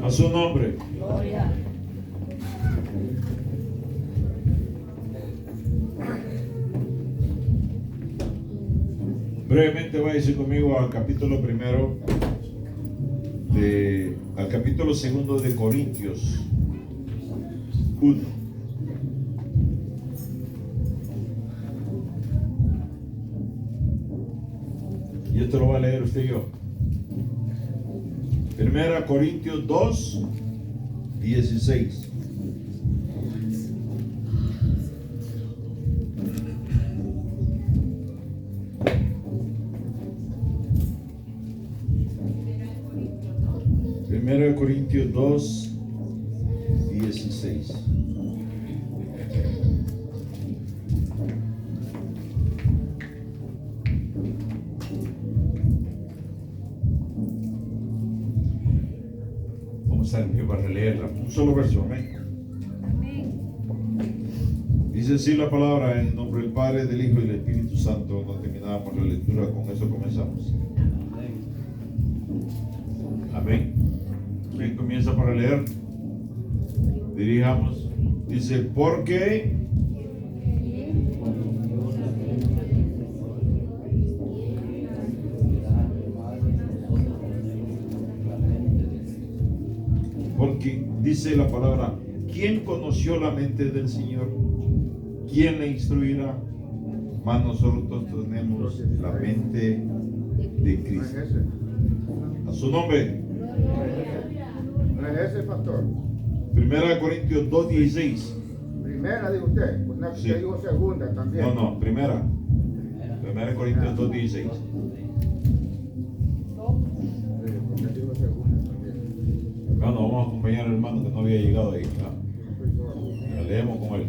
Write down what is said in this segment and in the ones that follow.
A su nombre. Gloria. Brevemente váyase conmigo al capítulo primero, al capítulo segundo de Corintios 1. Y esto lo va a leer usted y yo. Primera Corintios 2, 16. Primera de Corintios 2, 16. Vamos a empezar a leerla. Un solo verso, amén. Dice así la palabra en nombre del Padre, del Hijo y del Espíritu Santo. No terminamos la lectura, con eso comenzamos. Amén. ¿Quién comienza para leer? Dirijamos. Dice, porque dice la palabra, ¿quién conoció la mente del Señor? ¿Quién le instruirá? Mas nosotros tenemos la mente de Cristo. A su nombre. ¿No es ese, pastor? Primera Corintios 2:16. Primera, dijo usted. Pues no, Sí. usted dijo segunda también. No, primera. Primera Corintios 2:16. Sí, porque dijo segunda también. Bueno, vamos a acompañar al hermano que no había llegado ahí. ¿Verdad? No soy sordo. La leemos con él.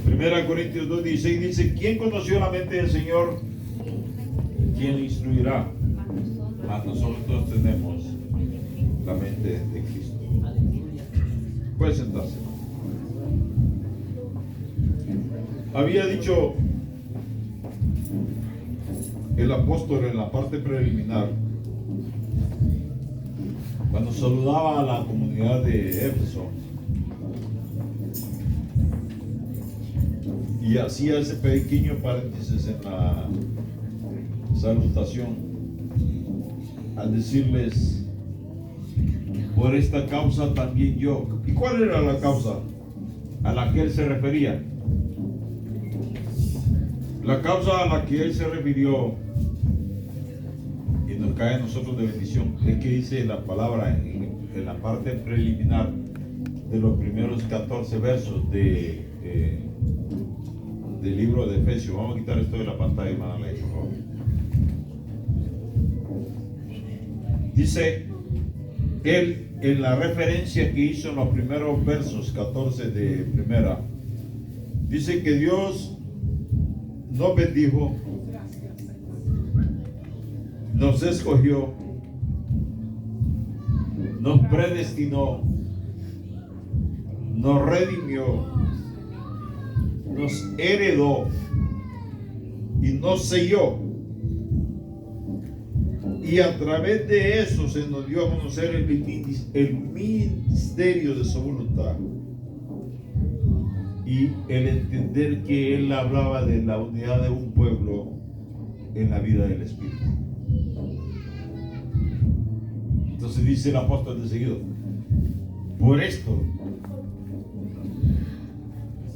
Primera Corintios 2:16 dice, ¿quién conoció la mente del Señor? ¿Quién le instruirá? Mas nosotros tenemos la mente de Cristo. Puede sentarse. Había dicho el apóstol en la parte preliminar, cuando saludaba a la comunidad de Éfeso y hacía ese pequeño paréntesis en la salutación al decirles, por esta causa también yo. ¿Y cuál era la causa a la que él se refería? La causa a la que él se refirió y nos cae a nosotros de bendición es que dice la palabra en la parte preliminar de los primeros 14 versos del libro de Efesios. Vamos a quitar esto de la pantalla, hermana Ley, por favor. Dice él en la referencia que hizo en los primeros versos 14 de primera, dice que Dios nos bendijo, nos escogió, nos predestinó, nos redimió, nos heredó y nos selló. Y a través de eso se nos dio a conocer el misterio de su voluntad. Y el entender que él hablaba de la unidad de un pueblo en la vida del Espíritu. Entonces dice el apóstol de seguido, por esto,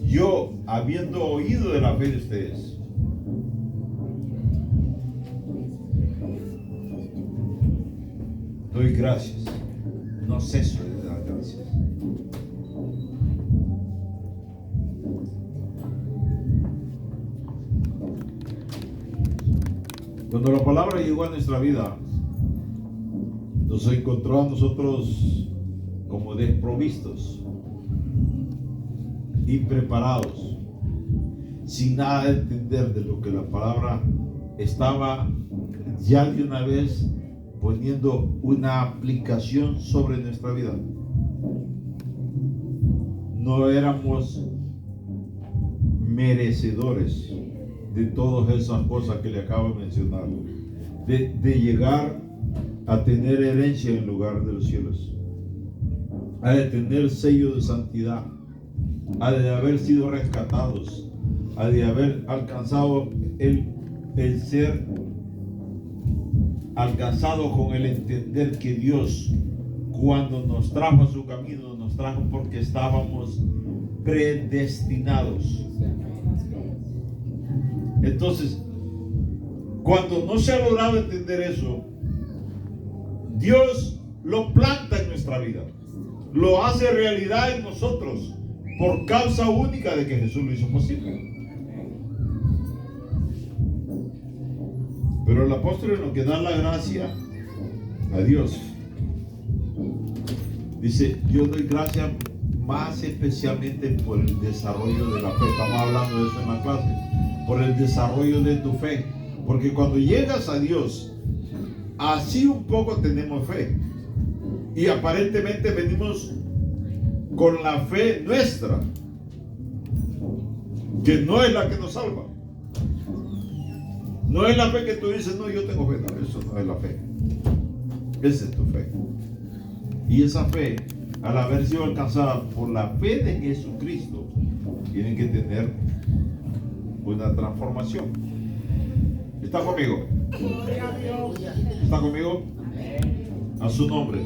yo, habiendo oído de la fe de ustedes, doy gracias, no ceso de dar gracias. Cuando la palabra llegó a nuestra vida, nos encontró a nosotros como desprovistos, impreparados, sin nada de entender de lo que la palabra estaba ya de una vez poniendo una aplicación sobre nuestra vida. No éramos merecedores de todas esas cosas que le acabo de mencionar, de llegar a tener herencia en el lugar de los cielos, a de tener sello de santidad, a de haber sido rescatados, a de haber alcanzado el ser alcanzado con el entender que Dios, cuando nos trajo a su camino, nos trajo porque estábamos predestinados. Entonces, cuando no se ha logrado entender eso, Dios lo planta en nuestra vida, lo hace realidad en nosotros por causa única de que Jesús lo hizo posible. Pero el apóstol, en lo que da la gracia a Dios, dice: yo doy gracias más especialmente por el desarrollo de la fe. Estamos hablando de eso en la clase, por el desarrollo de tu fe, porque cuando llegas a Dios, así un poco tenemos fe, y aparentemente venimos con la fe nuestra, que no es la que nos salva. No es la fe que tú dices: no, yo tengo fe. No, eso no es la fe. Esa es tu fe. Y esa fe, al haber sido alcanzada por la fe de Jesucristo, tiene que tener una transformación. ¿Está conmigo? ¿Está conmigo? A su nombre.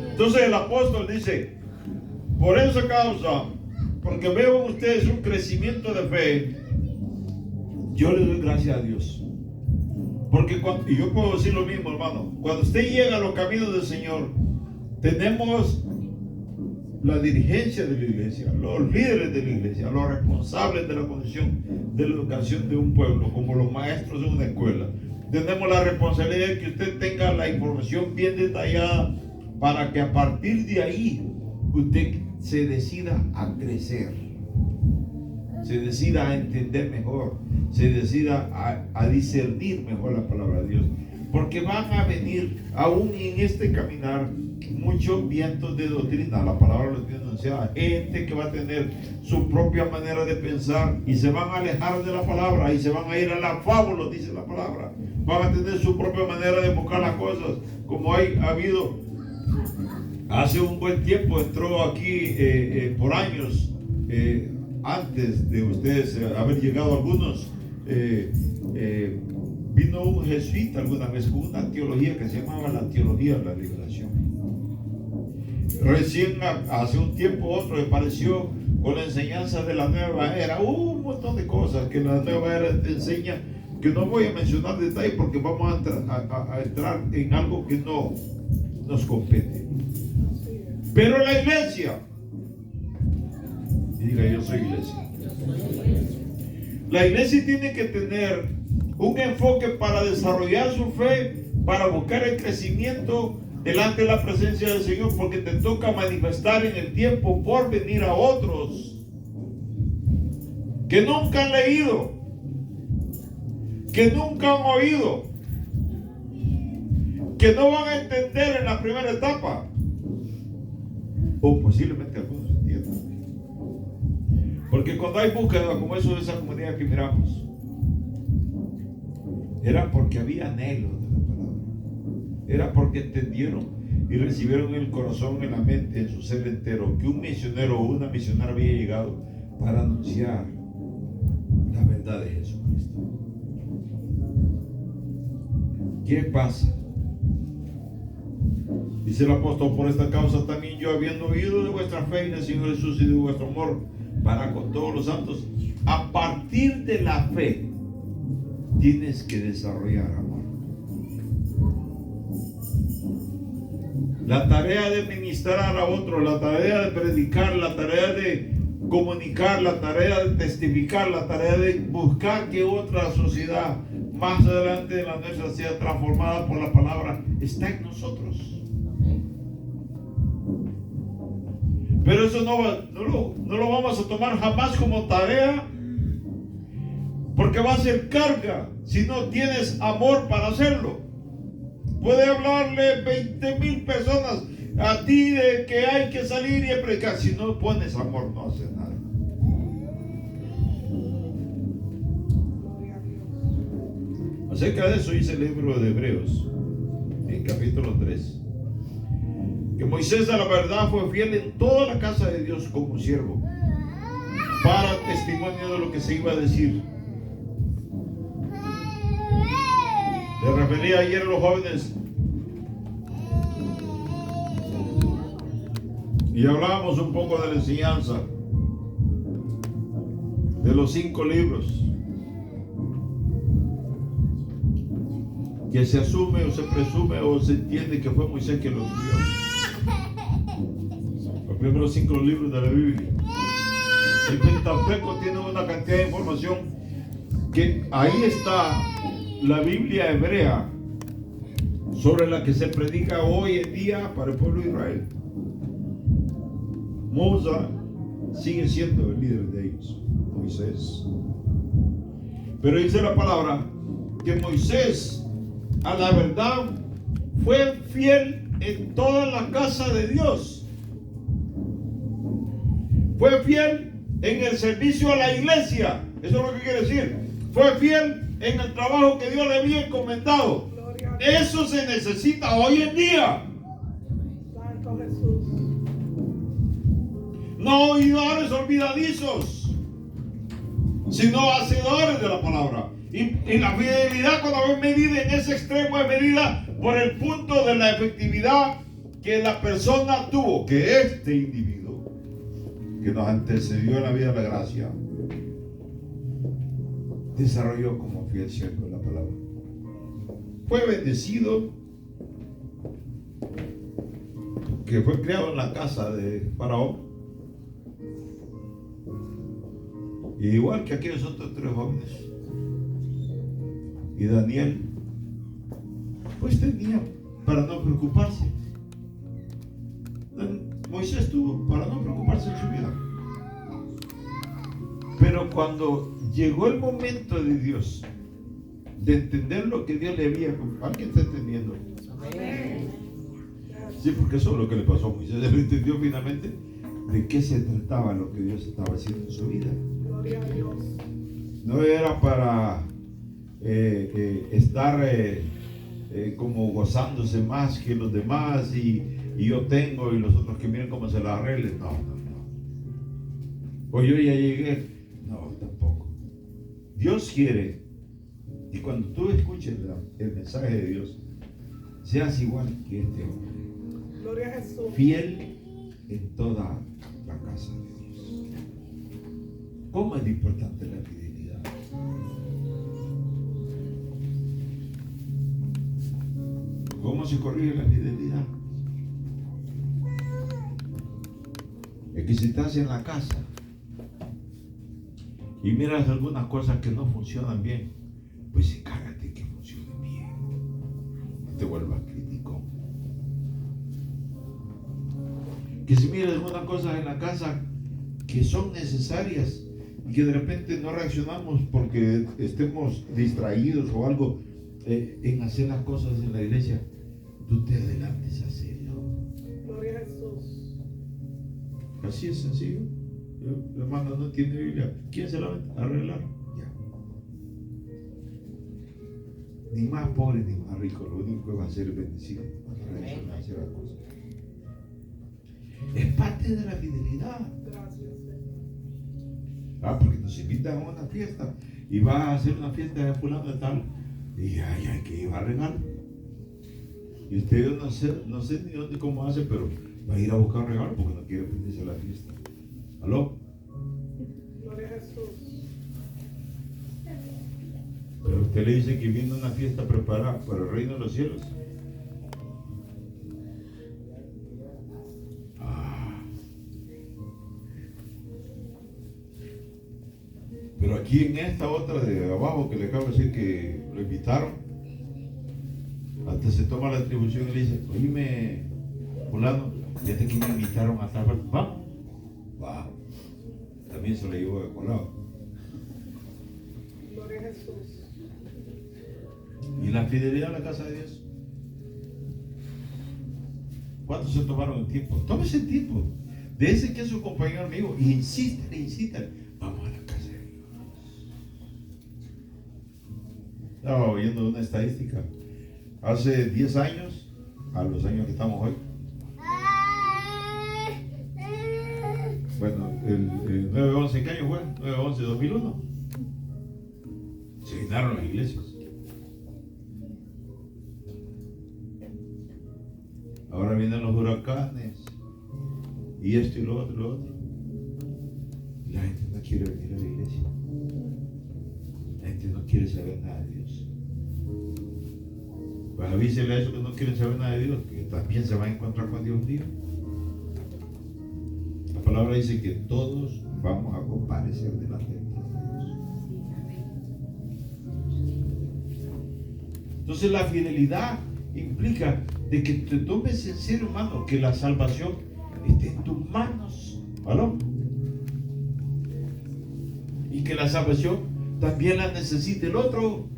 Entonces el apóstol dice: por esa causa, porque veo en ustedes un crecimiento de fe, yo le doy gracias a Dios. Porque y yo puedo decir lo mismo, hermano, cuando usted llega a los caminos del Señor, tenemos la dirigencia de la iglesia, los líderes de la iglesia, los responsables de la condición de la educación de un pueblo, como los maestros de una escuela. Tenemos la responsabilidad de que usted tenga la información bien detallada, para que a partir de ahí usted se decida a crecer, se decida a entender mejor, se decida a discernir mejor la palabra de Dios. Porque van a venir, aún en este caminar, muchos vientos de doctrina. La palabra lo tiene anunciada. Gente que va a tener su propia manera de pensar y se van a alejar de la palabra y se van a ir a la fábula, dice la palabra. Van a tener su propia manera de buscar las cosas, como ha habido hace un buen tiempo. Entró aquí por años, antes de ustedes haber llegado algunos, vino un jesuita alguna vez con una teología que se llamaba la teología de la liberación. Recién hace un tiempo otro apareció con la enseñanza de la nueva era, un montón de cosas que la nueva era te enseña, que no voy a mencionar detalles porque vamos a entrar en algo que no nos compete. Pero la iglesia, y diga: yo soy iglesia. La iglesia tiene que tener un enfoque para desarrollar su fe, para buscar el crecimiento delante de la presencia del Señor, porque te toca manifestar en el tiempo por venir a otros que nunca han leído, que nunca han oído, que no van a entender en la primera etapa, o posiblemente algunos entiendan. Porque cuando hay búsqueda como eso de esa comunidad que miramos, era porque había anhelo de la palabra, era porque entendieron y recibieron en el corazón, en la mente, en su ser entero, que un misionero o una misionera había llegado para anunciar la verdad de Jesucristo. ¿Qué pasa? Dice el apóstol: por esta causa también yo, habiendo oído de vuestra fe en el Señor Jesús y de vuestro amor para con todos los santos, a partir de la fe tienes que desarrollar amor. La tarea de ministrar a otros, la tarea de predicar, la tarea de comunicar, la tarea de testificar, la tarea de buscar que otra sociedad más adelante de la nuestra sea transformada por la palabra, está en nosotros. Pero eso no lo vamos a tomar jamás como tarea, porque va a ser carga si no tienes amor para hacerlo. Puede hablarle 20,000 personas a ti de que hay que salir y predicar. Si no pones amor, no haces nada. Acerca de eso dice el libro de Hebreos, en capítulo 3, que Moisés a la verdad fue fiel en toda la casa de Dios como siervo, para testimonio de lo que se iba a decir. Le refería ayer a los jóvenes y hablábamos un poco de la enseñanza de los 5 libros que se asume o se presume o se entiende que fue Moisés quien lo escribió. Los primeros 5 libros de la Biblia. El Pentateuco tiene una cantidad de información que ahí está la Biblia hebrea sobre la que se predica hoy en día para el pueblo de Israel. Moisés sigue siendo el líder de ellos, Moisés. Pero dice la palabra que Moisés, a la verdad, fue fiel en toda la casa de Dios. Fue fiel en el servicio a la iglesia. Eso es lo que quiere decir. Fue fiel en el trabajo que Dios le había encomendado. Eso se necesita hoy en día. Santo Jesús. No oidores olvidadizos, sino hacedores de la palabra. Y la fidelidad, cuando es medida en ese extremo, es medida por el punto de la efectividad que la persona tuvo, que este individuo que nos antecedió en la vida de la gracia desarrolló como fiel siervo de la palabra. Fue bendecido, que fue criado en la casa de Faraón. Y igual que aquellos otros 3 jóvenes. Y Daniel, pues tenía para no preocuparse. Moisés tuvo para no preocuparse en su vida. Pero cuando llegó el momento de Dios, de entender lo que Dios le había... ¿Alguien está entendiendo? Sí, porque eso es lo que le pasó a Moisés. Él entendió finalmente de qué se trataba lo que Dios estaba haciendo en su vida. Gloria a Dios. No era para estar como gozándose más que los demás y yo tengo y los otros que miren cómo se la arreglen. No. O yo ya llegué. No, tampoco. Dios quiere, y cuando tú escuches el mensaje de Dios, seas igual que este hombre. Gloria a Jesús. Fiel en toda la casa de Dios. ¿Cómo es importante la fidelidad? ¿Cómo se corrige la fidelidad? Es que si estás en la casa y miras algunas cosas que no funcionan bien, pues encárgate que funcionen bien. No te vuelvas crítico. Que si miras algunas cosas en la casa que son necesarias y que de repente no reaccionamos porque estemos distraídos o algo en hacer las cosas en la iglesia, tú te adelantes a hacerlo. Gloria a Jesús. Así es sencillo. El hermano no tiene Biblia. ¿Quién se la va a arreglar? Ya. Ni más pobre ni más rico. Lo único que va a hacer es bendecido. Va a hacer las cosas. Es parte de la fidelidad. Gracias, Señor. Porque nos invitan a una fiesta y va a hacer una fiesta de fulano de tal y hay que llevar regalo. Y usted no sé ni dónde cómo hace, pero va a ir a buscar regalo porque no quiere perderse la fiesta. ¿Aló? Gloria a Jesús. Pero usted le dice que viene una fiesta preparada para el reino de los cielos. Pero aquí en esta otra de abajo que le acabo de decir que lo invitaron, hasta se toma la atribución y le dice, oíme, fulano, fíjate que me invitaron a tal parte. Vamos. Va. También se lo llevó de colado. Gloria a Jesús. ¿Y la fidelidad a la casa de Dios? ¿Cuántos se tomaron el tiempo? Tómese el tiempo. De ese que es su compañero amigo. Y insisten. Vamos a la casa de Dios. Estaba oyendo una estadística. Hace 10 años, a los años que estamos hoy, bueno, el 9-11, ¿qué año fue? 9-11-2001. Se llenaron las iglesias. Ahora vienen los huracanes y esto y lo otro y lo otro. Y la gente no quiere venir a la iglesia. La gente no quiere saber nada de Dios. Pues avísele a esos que no quieren saber nada de Dios, que también se va a encontrar con Dios un día. La palabra dice que todos vamos a comparecer delante de Dios. Entonces la fidelidad implica de que te tomes en serio, hermano, que la salvación esté en tus manos. ¿Aló? Y que la salvación también la necesite el otro.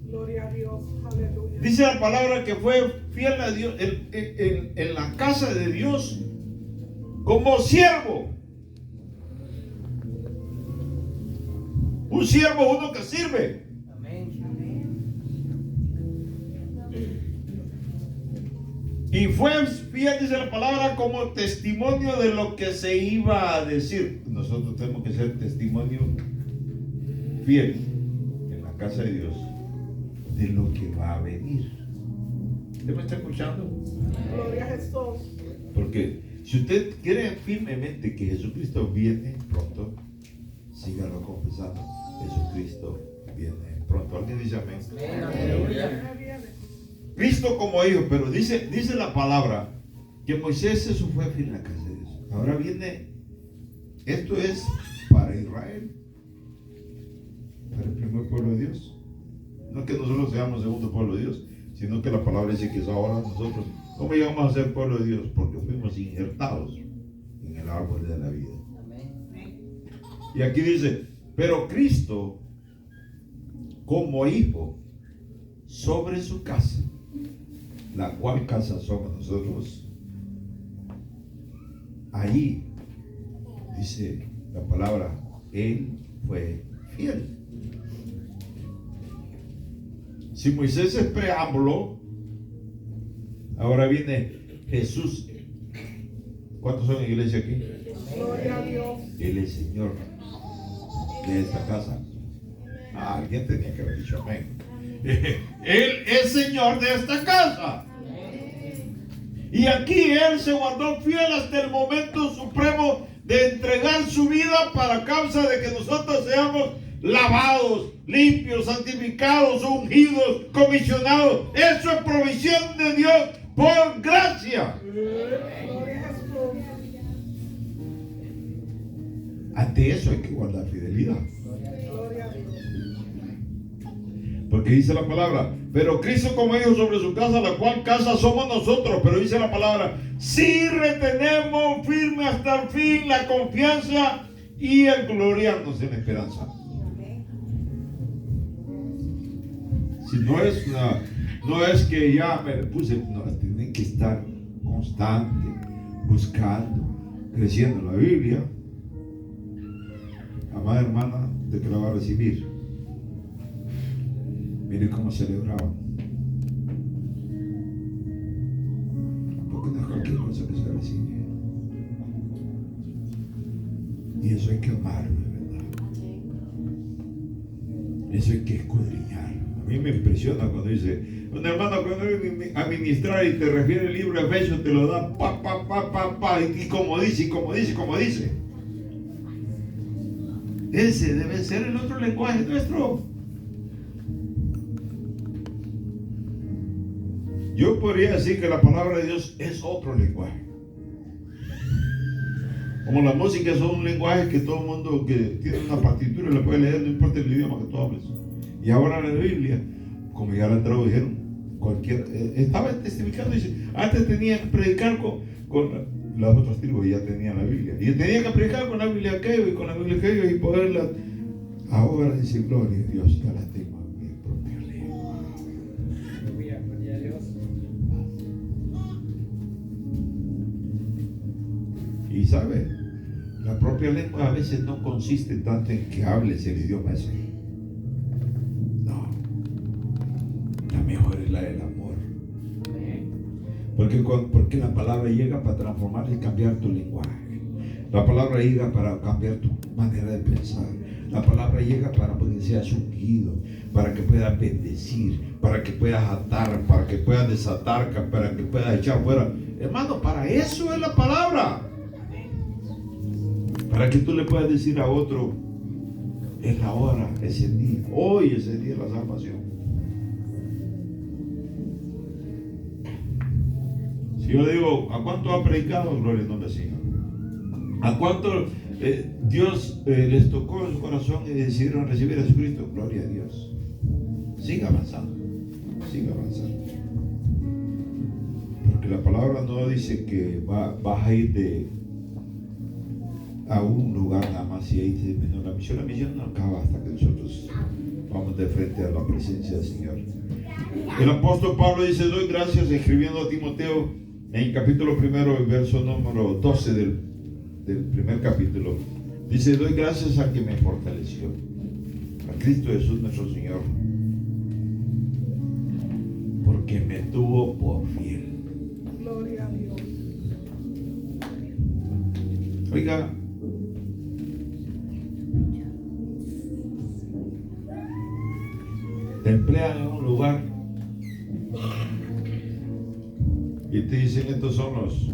Gloria a Dios. Aleluya. Dice la palabra que fue fiel a Dios en la casa de Dios como siervo. Un siervo es uno que sirve. Y fue fiel, dice la palabra, como testimonio de lo que se iba a decir. Nosotros tenemos que ser testimonio fiel en la casa de Dios de lo que va a venir. ¿Usted me está escuchando? Gloria a Jesús. Porque si usted cree firmemente que Jesucristo viene pronto, sígalo confesando. Jesucristo viene pronto. ¿Alguien dice amén? Aleluya. Cristo como hijo, pero dice la palabra que Moisés eso fue fiel en la casa de Dios. Ahora viene, esto es para Israel, para el primer pueblo de Dios. No que nosotros seamos el segundo pueblo de Dios, sino que la palabra dice que es ahora nosotros. ¿Cómo llegamos a ser pueblo de Dios? Porque fuimos injertados en el árbol de la vida. Y aquí dice, pero Cristo como hijo sobre su casa, la cual casa somos nosotros. Ahí dice la palabra, Él fue fiel. Si Moisés es preámbulo, ahora viene Jesús. ¿Cuántos son en iglesia aquí? Gloria a Dios. Él es Señor de esta casa. Alguien tenía que haber dicho amén. Él es Señor de esta casa. Y aquí Él se guardó fiel hasta el momento supremo de entregar su vida para causa de que nosotros seamos lavados, limpios, santificados, ungidos, comisionados. Eso es provisión de Dios por gracia. Gloria a Jesús. Ante eso hay que guardar fidelidad. Gloria a Dios. Porque dice la palabra, pero Cristo como hijo sobre su casa, la cual casa somos nosotros. Pero dice la palabra, si retenemos firme hasta el fin la confianza y el gloriarnos en la esperanza. Si no es que ya me puse, no, tienen que estar constante, buscando, creciendo en la Biblia. Amada hermana, de que la va a recibir. Mire cómo celebraban. Porque no es cualquier cosa que se recibe. Y eso hay que amarlo, ¿verdad? Eso hay que escudriñar. A mí me impresiona cuando dice, una hermana cuando viene a ministrar y te refiere el libro de Efesios, te lo da pa, y como dice. Ese debe ser el otro lenguaje nuestro. Yo podría decir que la palabra de Dios es otro lenguaje. Como la música es un lenguaje que todo el mundo que tiene una partitura la puede leer, no importa el idioma que tú hables. Y ahora la Biblia, como ya la tradujeron, estaba testificando, dice, antes tenía que predicar con las otras tribus y ya tenían la Biblia. Y tenía que predicar con la Biblia aquello y con la Biblia aquello y poderla. Ahora dice, gloria a Dios, ya la tengo en mi propia lengua. Gloria a Dios. Y sabe, La propia lengua a veces no consiste tanto en que hables el idioma ese. No. La mejor es la del amor. Porque la palabra llega para transformar y cambiar tu lenguaje. La palabra llega para cambiar tu manera de pensar. La palabra llega para que seas ungido, para que puedas bendecir, para que puedas atar, para que puedas desatar, para que puedas echar fuera. Hermano, para eso es la palabra. Para que tú le puedas decir a otro, es la hora, es el día. Hoy es el día de la salvación. Si yo le digo, ¿a cuánto ha predicado? Gloria al nombre del Señor. ¿A cuánto Dios les tocó en su corazón y decidieron recibir a Jesucristo? Gloria a Dios. Siga avanzando. Siga avanzando. Porque la palabra no dice que vas a ir a un lugar nada más y ahí terminó la misión. La misión no acaba hasta que nosotros vamos de frente a la presencia del Señor. El apóstol Pablo dice, doy gracias, escribiendo a Timoteo en el capítulo 1, verso número 12 del primer capítulo. Dice, doy gracias al que me fortaleció, a Cristo Jesús nuestro Señor, porque me tuvo por fiel. Gloria a Dios. Oiga, te emplean en un lugar y te dicen, estos son los,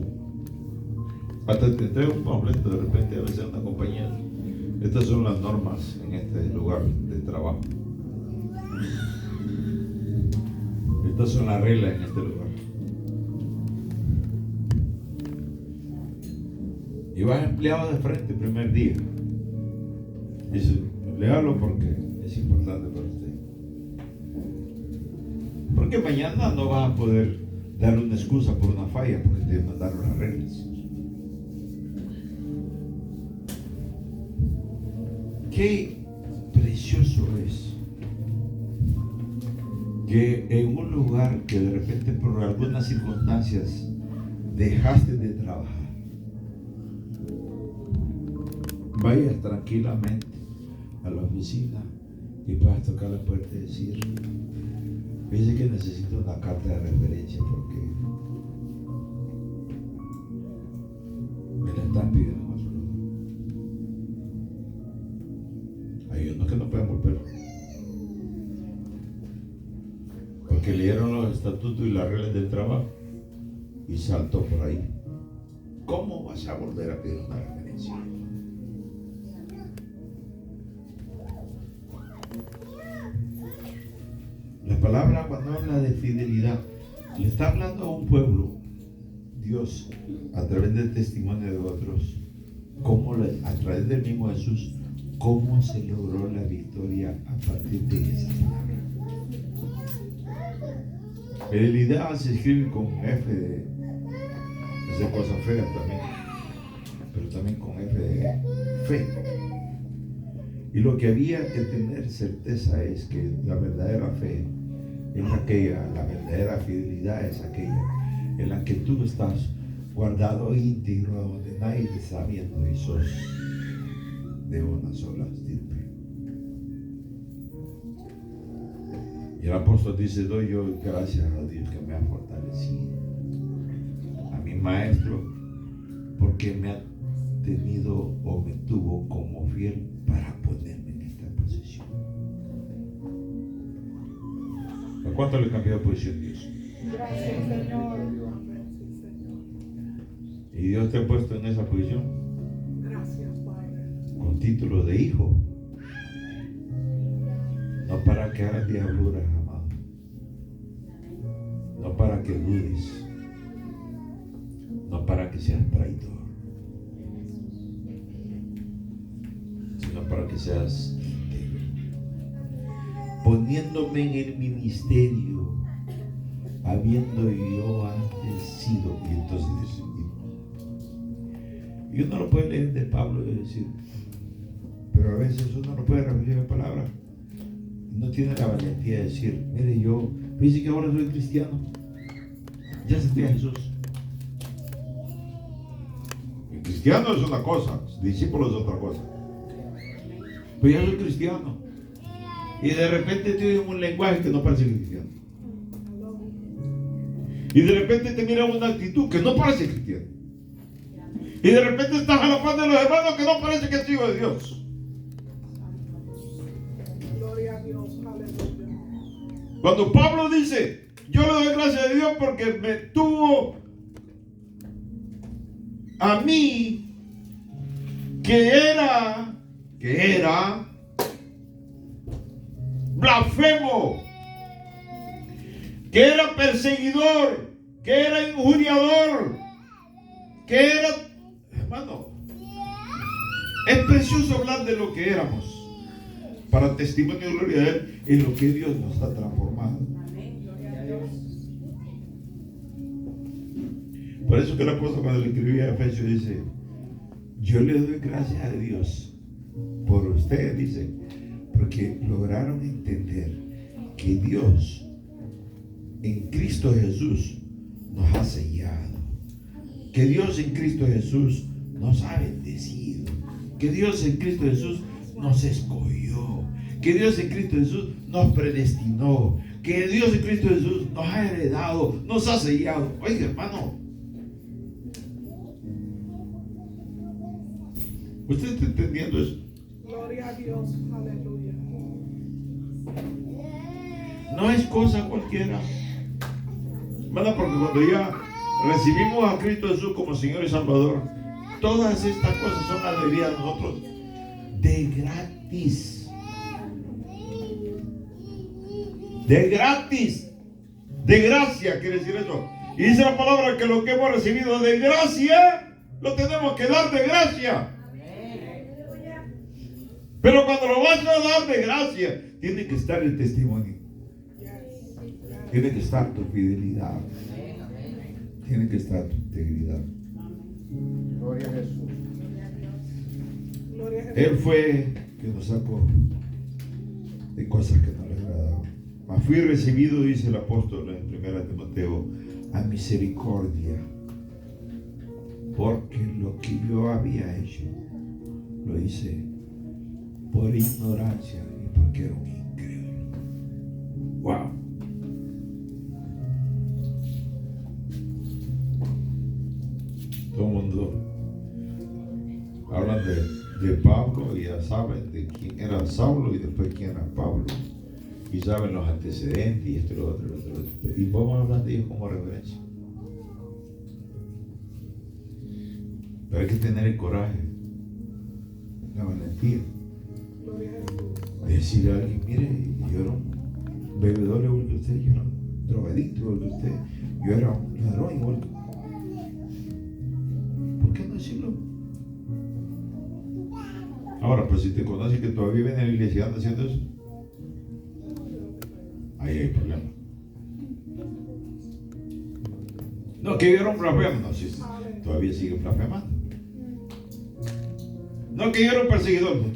hasta te entrega un panfleto de repente, a veces una compañía, estas son las normas en este lugar de trabajo, estas son las reglas en este lugar, y vas empleado de frente el primer día. Dice, léalo porque es importante para usted, porque mañana no vas a poder dar una excusa por una falla porque te mandaron las reglas. Qué precioso es que en un lugar que de repente por algunas circunstancias dejaste de trabajar, vayas tranquilamente a la oficina y puedas tocar la puerta y decir, dice que necesito una carta de referencia porque me la están pidiendo más. Hay unos que no pueden volver porque leyeron los estatutos y las reglas del trabajo y saltó por ahí. ¿Cómo vas a volver a pedir una referencia? La palabra, cuando habla de fidelidad, le está hablando a un pueblo, Dios, a través del testimonio de otros, a través del mismo Jesús, cómo se logró la victoria a partir de esa palabra. Fidelidad se escribe con F de cosa fea también, pero también con F de fe. Y lo que había que tener certeza es que la verdadera fe es aquella, la verdadera fidelidad es aquella en la que tú estás guardado e íntegro, donde nadie te está viendo y sos de una sola estirpe. Y el apóstol dice, doy yo gracias a Dios que me ha fortalecido, a mi maestro, porque me ha tenido o me tuvo como fiel para ponerme en esta posición. ¿A cuánto le cambió de posición Dios? Gracias, Señor. Y Dios te ha puesto en esa posición. Gracias, Padre. Con título de hijo. No para que hagas diabluras, amado. No para que dudes. No para que seas traidor. Sino para que seas íntegro. Poniéndome en el ministerio, habiendo yo antes sido. Y entonces dice, y uno lo puede leer de Pablo y decir, pero a veces uno no puede referir la palabra. No tiene la valentía de decir, mire, yo dice que ahora soy cristiano, ya sentí a Jesús. cristiano es una cosa, discípulo es otra cosa. Pero ya soy cristiano. Y de repente te oyen un lenguaje que no parece cristiano. Y de repente te miran una actitud que no parece cristiana. Y de repente estás a la par de los hermanos que no parece que es hijo de Dios. Gloria a Dios. Aleluya. Cuando Pablo dice, yo le doy gracias a Dios porque me tuvo a mí, que era blasfemo, que era perseguidor, que era injuriador, que era, hermano, es precioso hablar de lo que éramos para testimonio y gloria de Él en lo que Dios nos ha transformado. Por eso que el apóstol cuando le escribía a Efesios dice, yo le doy gracias a Dios por ustedes, dice, porque lograron entender que Dios en Cristo Jesús nos ha sellado, que Dios en Cristo Jesús nos ha bendecido, que Dios en Cristo Jesús nos escogió, que Dios en Cristo Jesús nos predestinó, que Dios en Cristo Jesús nos ha heredado, nos ha sellado. Oiga, hermano, ¿usted está entendiendo eso? Gloria a Dios. Aleluya. No es cosa cualquiera, hermano, porque cuando ya recibimos a Cristo Jesús como Señor y Salvador, todas estas cosas son alegría a nosotros de gratis. De gratis. De gracia quiere decir eso. Y dice la palabra que lo que hemos recibido de gracia, lo tenemos que dar de gracia. Pero cuando lo vas a dar de gracia, tiene que estar el testimonio. Tiene que estar tu fidelidad. Tiene que estar tu integridad. Gloria a Jesús. Gloria a Jesús. Él fue que nos sacó de cosas que no le agradaban. Mas fui recibido, dice el apóstol en 1 Timoteo, a misericordia, porque lo que yo había hecho lo hice por ignorancia y porque era un incrédulo. Wow. Todo el mundo habla de Pablo y ya saben de quién era Saulo y después quién era Pablo. Y saben los antecedentes y esto y lo otro, lo otro. Y vamos a hablar de ellos como referencia. Pero hay que tener el coraje, la valentía. Gloria a Jesús. Decirle a alguien, mire, yo era un bebedor igual que usted, yo era un drogadicto igual que usted, yo era un ladrón igual que usted. ¿Por qué no decirlo? Ahora, pues si te conoces que todavía viene a la iglesia y anda haciendo eso, ahí hay problema. No, que yo era un blasfemo, no, si todavía sigue blasfemando. No, que yo era un perseguidor, pues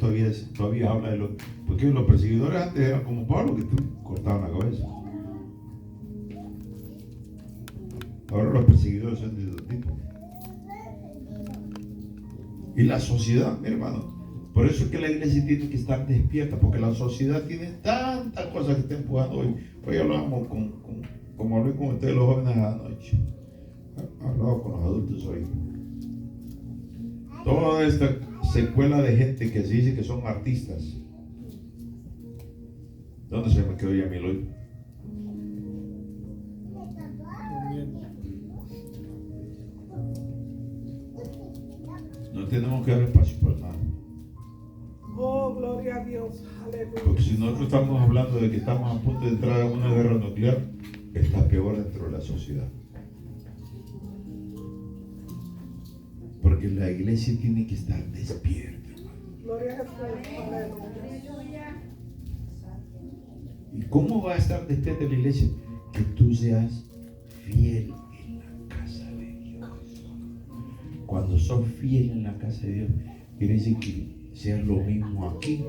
todavía habla de lo. Porque los perseguidores antes eran como Pablo, que te cortaban la cabeza. Ahora los perseguidores son de otro tipo. Y la sociedad, mi hermano, por eso es que la iglesia tiene que estar despierta, porque la sociedad tiene tantas cosas que está empujando hoy. Hoy hablamos como hablé con ustedes los jóvenes anoche. Hablaba con los adultos hoy. Toda esta secuela de gente que se dice que son artistas. ¿Dónde se me quedó Yamil hoy? No tenemos que dar espacio para nada. Oh, gloria a Dios. Aleluya. Porque si nosotros estamos hablando de que estamos a punto de entrar a una guerra nuclear, está peor dentro de la sociedad. Porque la iglesia tiene que estar despierta, hermano. Gloria a Jesús. Aleluya. ¿Y cómo va a estar despierta la iglesia? Que tú seas fiel en la casa de Dios. Cuando sos fiel en la casa de Dios, quiere decir que seas lo mismo aquí,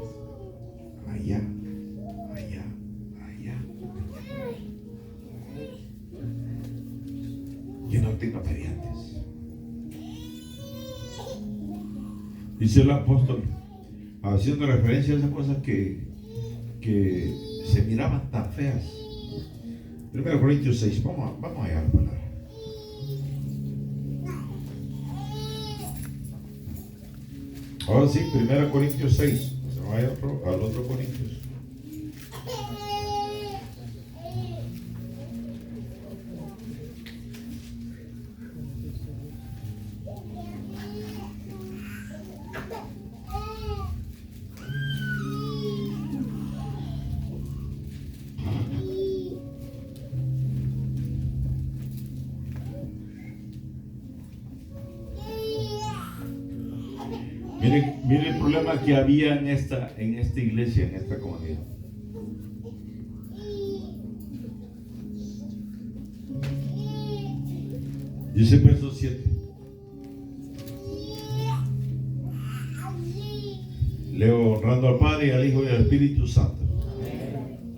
allá, allá, allá. Que no tenga variantes. Dice el apóstol, haciendo referencia a esas cosas que se miraban tan feas. 1 Corintios 6, vamos allá a la palabra. Ahora sí, 1 Corintios 6. Se vaya al otro Corintios. Mire el problema que había en esta iglesia, en esta comunidad. Dice verso 7. Leo, honrando al Padre y al Hijo y al Espíritu Santo.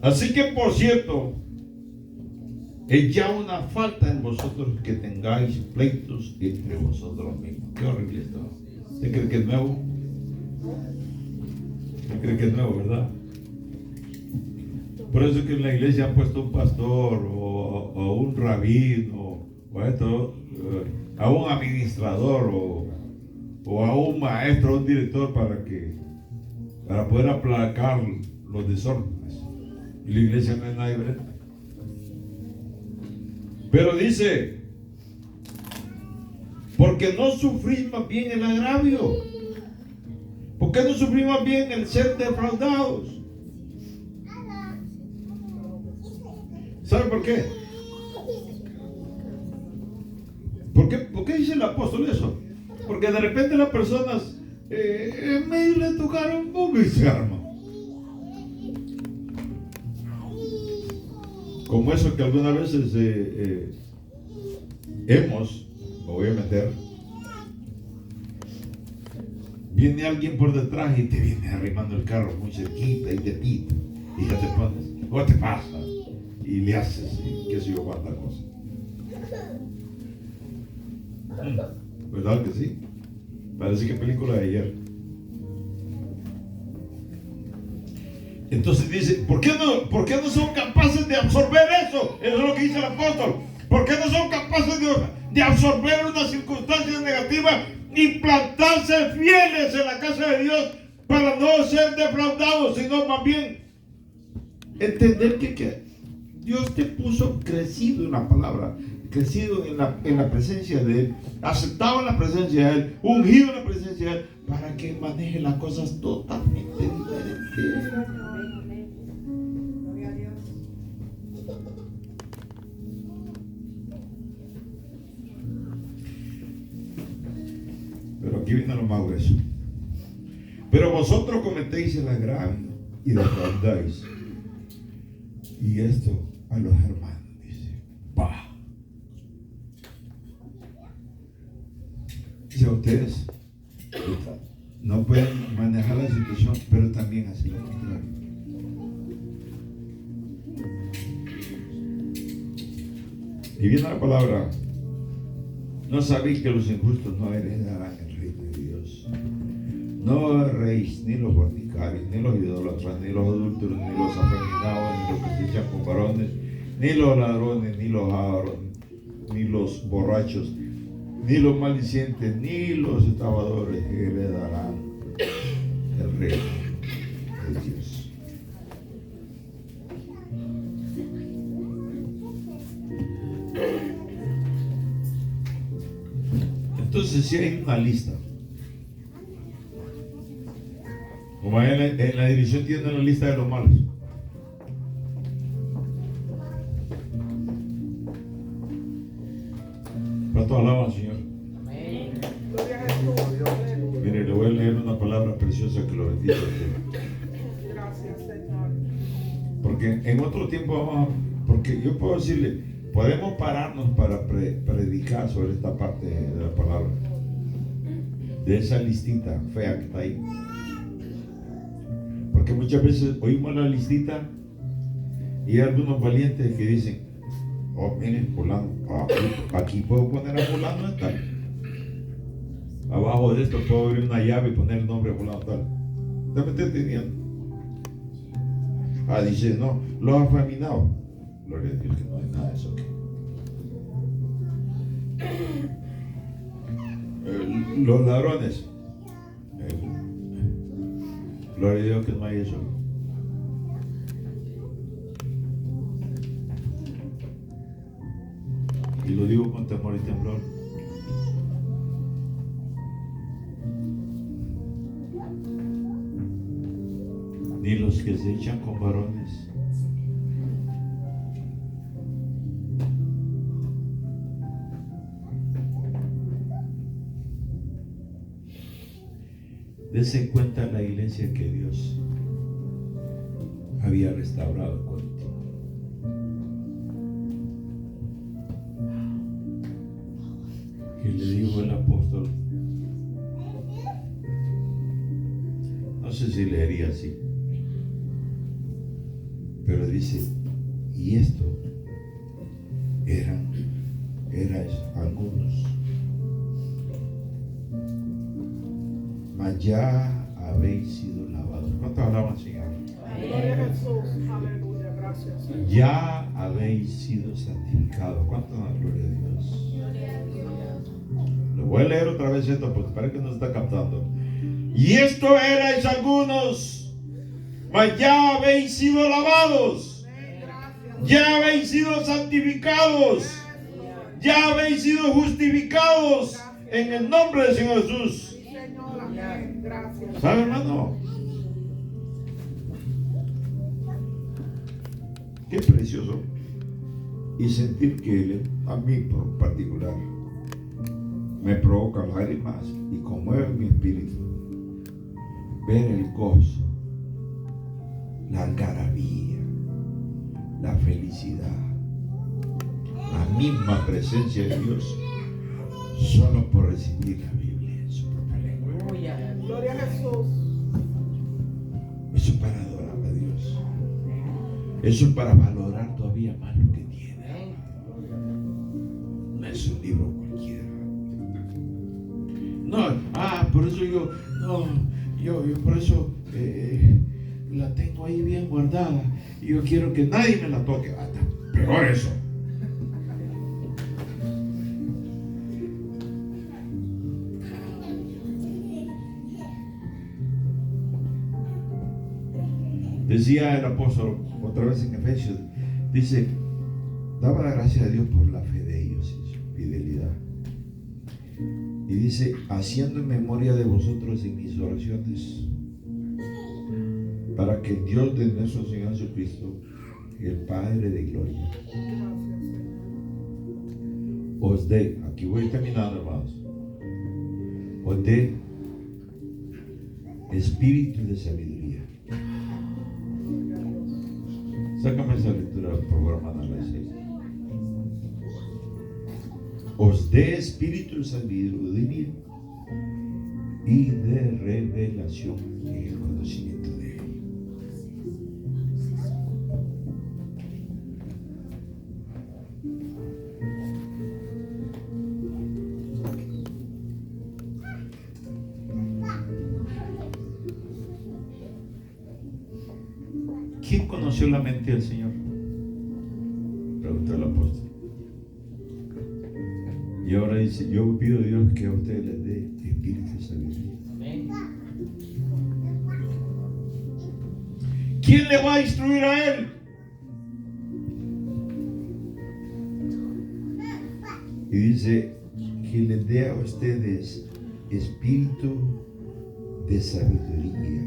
Así que, por cierto, es ya una falta en vosotros que tengáis pleitos entre vosotros mismos. Qué horrible esto. ¿Usted cree que es nuevo? ¿Usted cree que es nuevo, verdad? Por eso es que en la iglesia han puesto un pastor o un rabino o esto, a un administrador o a un maestro o un director para poder aplacar los desórdenes. Y la iglesia no es nada diferente. Pero dice, porque no sufrís más bien el agravio. ¿Por qué no sufrís más bien el ser defraudados? ¿Sabe por qué? ¿Por qué dice el apóstol eso? Porque de repente las personas en medio le tocaron un poco y se arman. Como eso que algunas veces me voy a meter, viene alguien por detrás y te viene arrimando el carro muy cerquita y te pita y ya te pones, ¿cómo te pasa? Y le haces, y qué sé yo cuánta cosa. ¿Verdad que sí? Parece que película de ayer. Entonces dice, ¿por qué no son capaces de absorber eso? Eso es lo que dice el apóstol. ¿Por qué no son capaces de absorber una circunstancia negativa y plantarse fieles en la casa de Dios para no ser defraudados, sino más bien entender que Dios te puso crecido en la palabra, crecido en la presencia de Él, aceptado en la presencia de Él, ungido en la presencia de Él, para que maneje las cosas totalmente diferentes. Gloria a Dios. Pero aquí viene lo más grueso. Pero vosotros cometéis el agravio y defraudáis. Y esto a los hermanos, dice, ¡pah! Dice, ustedes no pueden manejar la situación, pero también hacer lo contrario. Y viene la palabra, no sabéis que los injustos no heredarán el reino de Dios. No erréis ni los fornicarios, ni los idólatras, ni los adúlteros, ni los afeminados, ni los que se echan con varones, ni los ladrones, ni los avaros, ni los borrachos, ni los maldicientes, ni los estafadores heredarán el reino de Dios. Entonces, si hay una lista, como en la división tienen la lista de los malos. ¿Cuánto alaban al Señor? Gloria a Jesús. Mire, le voy a leer una palabra preciosa que lo bendice. Gracias, Señor. Porque en otro tiempo porque yo puedo decirle, podemos pararnos para predicar sobre esta parte de la palabra, de esa listita fea que está ahí. Porque muchas veces oímos la listita y hay algunos valientes que dicen, oh, miren, fulano, aquí puedo poner a fulano esta. abajo de esto puedo abrir una llave y poner el nombre fulano tal. ¿Ya me está entendiendo? Dice, no, lo ha afeminado. Gloria a Dios que no hay nada de eso aquí. Los ladrones. Gloria a Dios que no hay eso. Y lo digo con temor y temblor. Ni los que se echan con varones. Dese cuenta la iglesia que Dios había restaurado en Corinto. Que le dijo el apóstol, no sé si leería así, pero dice, y esto eran algunos, mas ya habéis sido lavados. ¿Cuántos alaban, Señor? Gloria a Jesús. Aleluya. Gracias, Señor. Ya habéis sido santificados. ¿Cuántos dan gloria a Dios? Lo voy a leer otra vez esto porque parece que no está captando. Y esto erais algunos, mas ya habéis sido lavados, ya habéis sido santificados, ya habéis sido justificados en el nombre del Señor Jesús. Señor, amén. Gracias. ¿Sabe, hermano? Qué precioso. Y sentir que Él, a mí por particular, me provoca lágrimas y conmueve mi espíritu. Ver el gozo, la algarabía, la felicidad, la misma presencia de Dios, solo por recibir la Biblia en su propia lengua. Gloria a Jesús. Eso es para adorar a Dios. Eso es para valorar todavía más lo que tiene. No es un libro cualquiera. No, por eso yo por eso la tengo ahí bien guardada. Y yo quiero que nadie me la toque. Hasta peor eso. Decía el apóstol otra vez en Efesios, dice, daba la gracia a Dios por la fe de ellos y su fidelidad. Y dice, haciendo en memoria de vosotros en mis oraciones, para que el Dios de nuestro Señor Jesucristo, el Padre de gloria, os dé, aquí voy terminando, hermanos, os dé espíritu de sabiduría. Sácame esa lectura, por favor, hermana. Os dé espíritu de sabiduría y de revelación en el conocimiento de Él. ¿Quién conoció la mente del Señor? Preguntó el apóstol. Y ahora dice, yo pido a Dios que a ustedes les dé espíritu de sabiduría. ¿Quién le va a instruir a él? Y dice que les dé a ustedes espíritu de sabiduría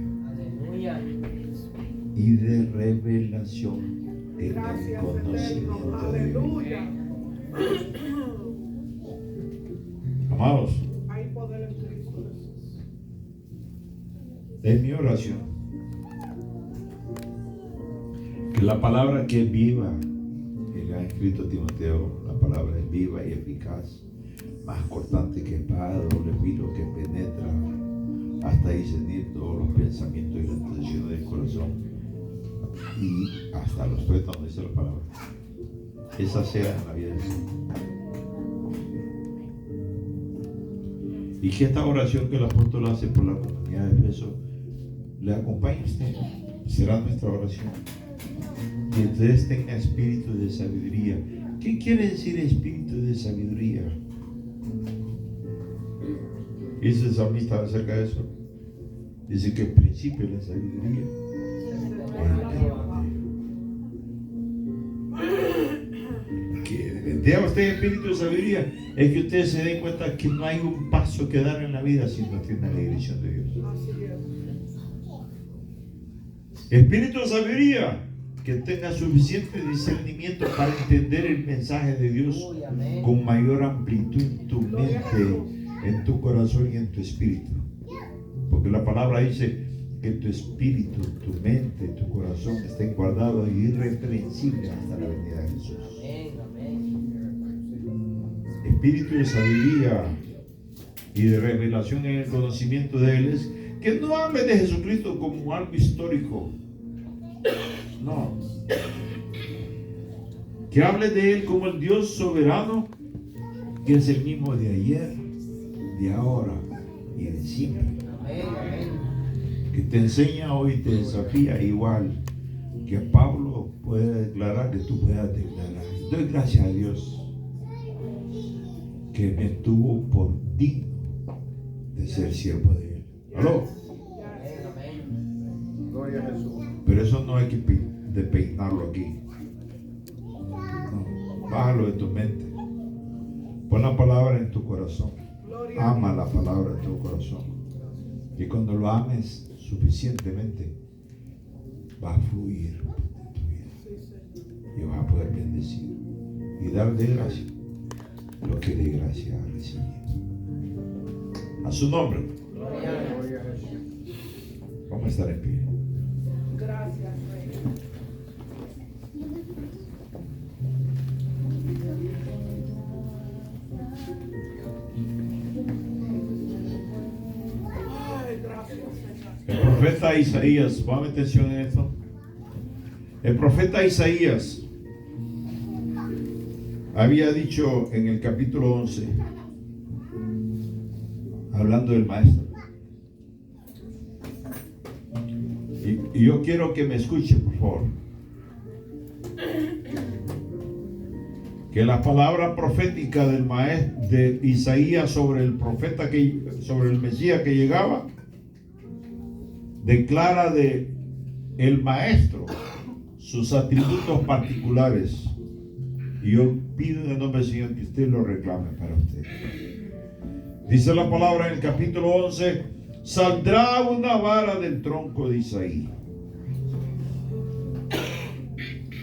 y de revelación en Gracias, el conocimiento de Dios. aleluya. Amados, Hay poder en Cristo Jesús. es mi oración que la palabra que es viva, que le ha escrito Timoteo, la palabra es viva y eficaz, más cortante que espada de doble filo, que penetra hasta discernir todos los pensamientos y las intenciones del corazón y hasta los tuétanos, dice la palabra. Esa sea en la vida del Señor. Y que esta oración que el apóstol hace por la comunidad de Efeso le acompañe a usted. Será nuestra oración. Que ustedes tengan espíritu de sabiduría. ¿Qué quiere decir espíritu de sabiduría? ¿Dice el salmista acerca de eso? Dice que el principio de la sabiduría que dé a usted espíritu de sabiduría es que ustedes se den cuenta que no hay un paso que dar en la vida si no tiene la dirección de Dios. Espíritu de sabiduría, que tenga suficiente discernimiento para entender el mensaje de Dios con mayor amplitud en tu mente, en tu corazón y en tu espíritu. Porque la palabra dice que tu espíritu, tu mente, tu corazón estén guardados e irreprensibles hasta la venida de Jesús. Espíritu de sabiduría y de revelación en el conocimiento de Él es que no hable de Jesucristo como algo histórico. No. Que hable de Él como el Dios soberano, que es el mismo de ayer, de ahora y de siempre. Que te enseña hoy y te desafía igual que Pablo puede declarar, que tú puedas declarar. Doy gracias a Dios que me tuvo por digno de ser siervo de Él. ¿Aló? Gloria a Jesús. Pero eso no hay que peinarlo aquí. No, bájalo de tu mente. Pon la palabra en tu corazón. Ama la palabra en tu corazón. Y cuando lo ames suficientemente, va a fluir en tu vida. Y vas a poder bendecir y dar de gracia lo que de gracia ha recibido. A su nombre. Gloria a Jesús. Vamos a estar en pie. Gracias, Rey. Ay, gracias, Señor. El profeta Isaías, ponme atención en esto. El profeta Isaías había dicho en el capítulo 11, hablando del maestro. Y yo quiero que me escuche, por favor. Que la palabra profética del maestro de Isaías sobre el profeta sobre el Mesías que llegaba, declara de el maestro sus atributos particulares. Y yo pido en el nombre del Señor que usted lo reclame para usted. Dice la palabra en el capítulo 11: saldrá una vara del tronco de Isaí,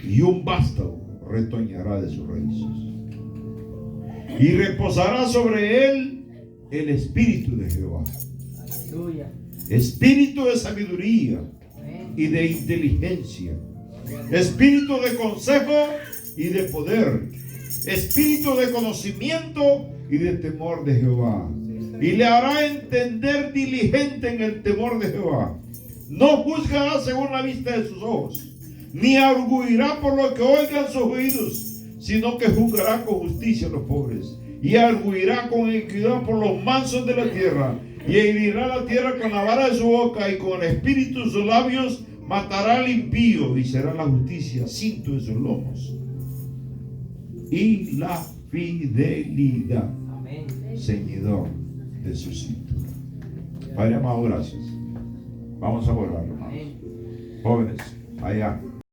y un vástago retoñará de sus raíces, y reposará sobre él el espíritu de Jehová, espíritu de sabiduría y de inteligencia, espíritu de consejo y de poder, espíritu de conocimiento y de temor de Jehová. Y le hará entender diligente en el temor de Jehová. No juzgará según la vista de sus ojos, ni arguirá por lo que oigan sus oídos, sino que juzgará con justicia a los pobres, y arguirá con equidad por los mansos de la tierra, y herirá la tierra con la vara de su boca, y con el espíritu de sus labios matará al impío, y será la justicia cinto de sus lomos, y la fidelidad ceñidor de su cintura. Padre amado, gracias. Vamos a orar, hermanos. Jóvenes, allá.